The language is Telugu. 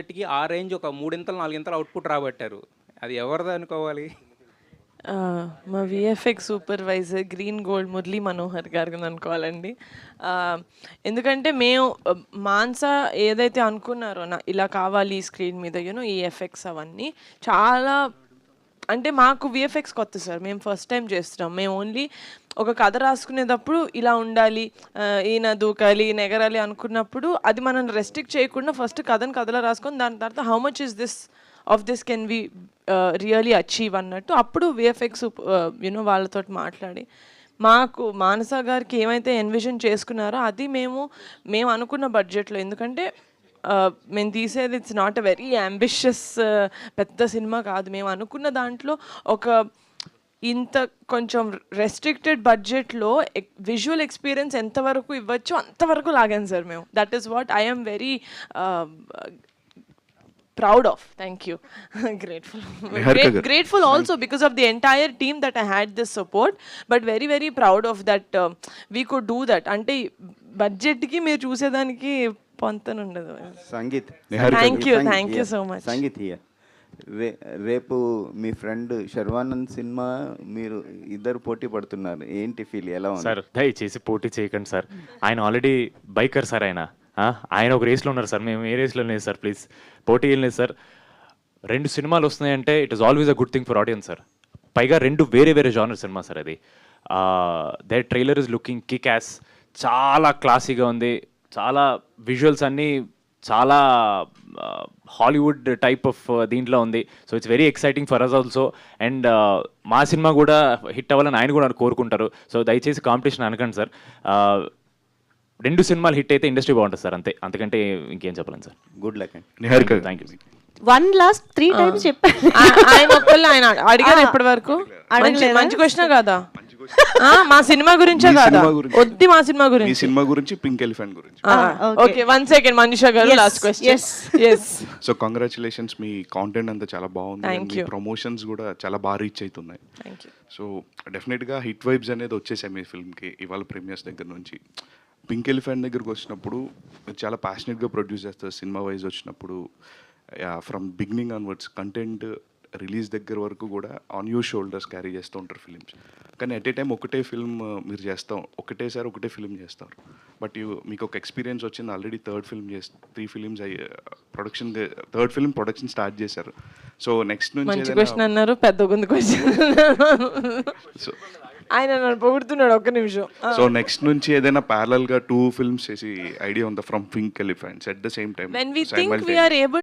బడ్జెట్‌కి ఆ రేంజ్ ఒక మూడింతలు, నాలుగింతలు అవుట్‌పుట్ రాబట్టారు. అది ఎవరిది అనుకోవాలి? మా VFX supervisor green gold Murali Manohar గారిని అనుకోవాలండి. ఎందుకంటే మేము మాన్సా ఏదైతే అనుకున్నారో ఇలా కావాలి స్క్రీన్ మీద ఈ ఎఫెక్ట్స్ అవన్నీ చాలా అంటే మాకు విఎఫ్ఎక్స్ కొత్త సార్. మేము ఫస్ట్ టైం చేస్తున్నాం. మేము ఓన్లీ ఒక కథ రాసుకునేటప్పుడు ఇలా ఉండాలి, ఈయన దూకాలి, ఈయన ఎగరాలి అనుకున్నప్పుడు అది మనం రెస్ట్రిక్ట్ చేయకుండా ఫస్ట్ కథలా రాసుకొని దాని తర్వాత how much is this of this can we really achieve అన్నట్టు అప్పుడు విఎఫ్ఎక్స్ వాళ్ళతో మాట్లాడి మాకు మానస గారికి ఏమైతే ఎన్విజన్ చేసుకున్నారో అది మేము అనుకున్న బడ్జెట్లో. ఎందుకంటే మేము తీసేది it's not a very ambitious పెద్ద సినిమా కాదు. మేము అనుకున్న దాంట్లో ఒక ఇంత కొంచెం రెస్ట్రిక్టెడ్ బడ్జెట్లో విజువల్ ఎక్స్పీరియన్స్ ఎంతవరకు ఇవ్వచ్చు అంతవరకు లాగాను సార్ మేము. That is what I am very proud of. Thank you. Grateful also because of the entire team that I had this support, but very very proud of that we could do that. Ante budget ki meer chusedaniki pontan undadu. Sangeet, thank you so much. Sangeet here. రేపు మీ ఫ్రెండ్ శర్వానంద్ సినిమా మీరు ఇద్దరు పోటీ పడుతున్నారు, ఏంటి ఫీల్, ఎలా ఉంది సార్? దయచేసి పోటీ చేయకండి సార్. ఆయన ఆల్రెడీ బైకర్ సార్. ఆయన ఒక రేస్లో ఉన్నారు సార్, మేము ఏ రేస్లో లేదు సార్. ప్లీజ్ పోటీ ఏం లేదు సార్. 2 సినిమాలు వస్తున్నాయంటే it is always a good thing for audience sir. పైగా 2 వేరే వేరే జానర్ సినిమా సార్. అది that trailer is looking kick ass, చాలా క్లాసీగా ఉంది. చాలా విజువల్స్ అన్నీ చాలా హాలీవుడ్ టైప్ ఆఫ్ దీంట్లో ఉంది. So it's very exciting for us also. And మా సినిమా కూడా హిట్ అవ్వాలని ఆయన కూడా కోరుకుంటారు. సో దయచేసి కాంపిటీషన్ అనకండి సార్. 2 సినిమాలు హిట్ అయితే ఇండస్ట్రీ బాగుంటుంది సార్, అంతే. అంతకంటే ఇంకేం చెప్పలేను సార్. గుడ్ లక్ అండి. Thank you. 1 లాస్ట్ 3 టైమ్స్ చెప్పారు. ఆయన అడిగారు ఇప్పటి వరకు. మంచి క్వశ్చన్ కదా మా సినిమా గురించే కదా, వద్ది మా సినిమా గురించి. సినిమా గురించి, పింక్ ఎలిఫెంట్ గురించి. Okay, 1 second Manisha garu, last question. yes so congratulations, మీ కాంటెంట్ అంతా చాలా బాగుంది. మీ ప్రమోషన్స్ కూడా చాలా బాగా రీచ్ అవుతున్నాయి. సో డెఫినెట్గా హిట్ వైబ్స్ అనేది వచ్చేసాయి మీ ఫిల్మ్కి ఇవాళ ప్రీమియర్స్ దగ్గర నుంచి. పింక్ ఎలిఫెంట్ దగ్గరకు వచ్చినప్పుడు చాలా ప్యాషనెట్గా ప్రొడ్యూస్ చేస్తారు. సినిమా వైజ్ వచ్చినప్పుడు from beginning onwards content release దగ్గర వరకు కూడా ఆన్ యూర్ షోల్డర్స్ క్యారీ చేస్తూ ఉంటారు ఫిలిమ్స్. కానీ అట్ ఏ టైం ఒకటే ఫిల్మ్ మీరు చేస్తాం, ఒకటేసారి ఒకటే ఫిల్మ్ చేస్తారు. బట్ మీకు ఒక ఎక్స్పీరియన్స్ వచ్చింది. Already 3 films production, 3rd film production start చేశారు. సో నెక్స్ట్ నుంచి క్వశ్చన్ అన్నారు, పెద్ద క్వశ్చన్. సో ఆయన నన్ను పొగుడుతున్నాడు, ఒక్క నిమిషం. సో నెక్స్ట్ నుంచి ఏదైనా ప్యారలల్ గా 2 ఫిల్మ్స్ చేసి ఐడియా ఉందా from pink elephants at the same time? When we think we are able